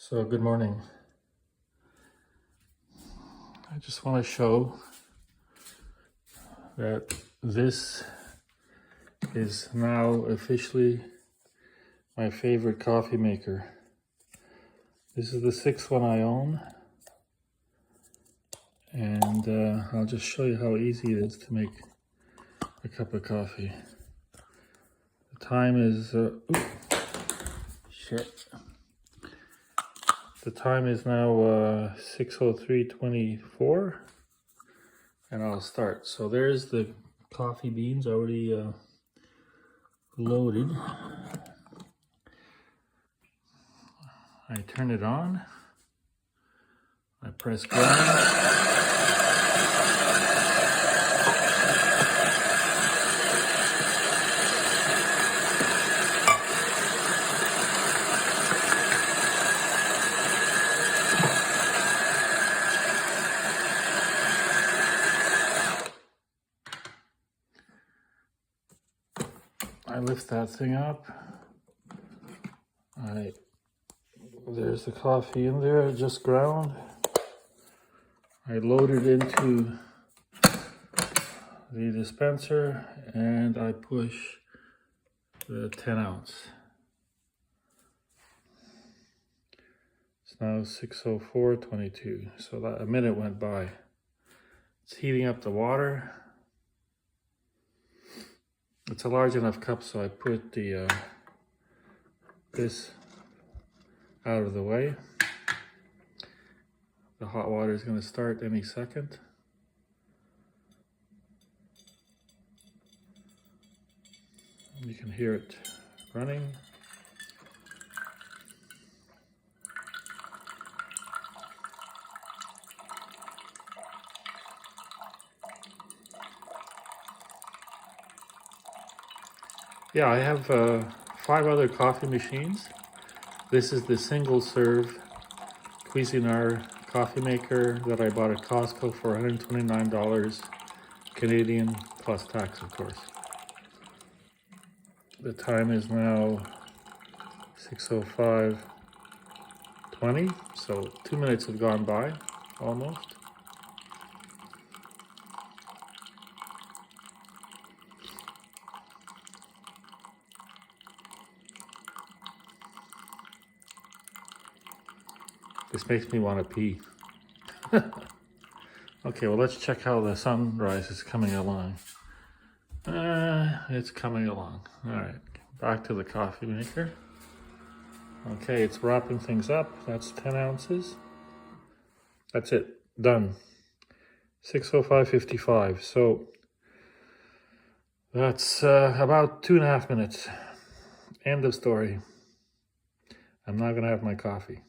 So good morning. I just want to show that this is now officially my favorite coffee maker. This is the sixth one I own, and I'll just show you how easy it is to make a cup of coffee. The time is The time is now 6:03:24, and I'll start. So there's the coffee beans already loaded. I turn it on. I press grind. I lift that thing up. There's the coffee in there, just ground. I load it into the dispenser and I push the 10 ounce. It's now 6:04:22, so that a minute went by. It's heating up the water. It's a large enough cup, so I put the this out of the way. The hot water is going to start any second. You can hear it running. Yeah, I have 5 other coffee machines. This is the single serve Cuisinart coffee maker that I bought at Costco for $129 Canadian plus tax, of course. The time is now 6:05:20, so 2 minutes have gone by almost. This makes me want to pee. Okay, well, let's check how the sunrise is coming along. It's coming along. All right, back to the coffee maker. Okay, it's wrapping things up. That's 10 ounces. That's it, done. 6:05:55. So that's about 2.5 minutes. End of story. I'm not gonna have my coffee.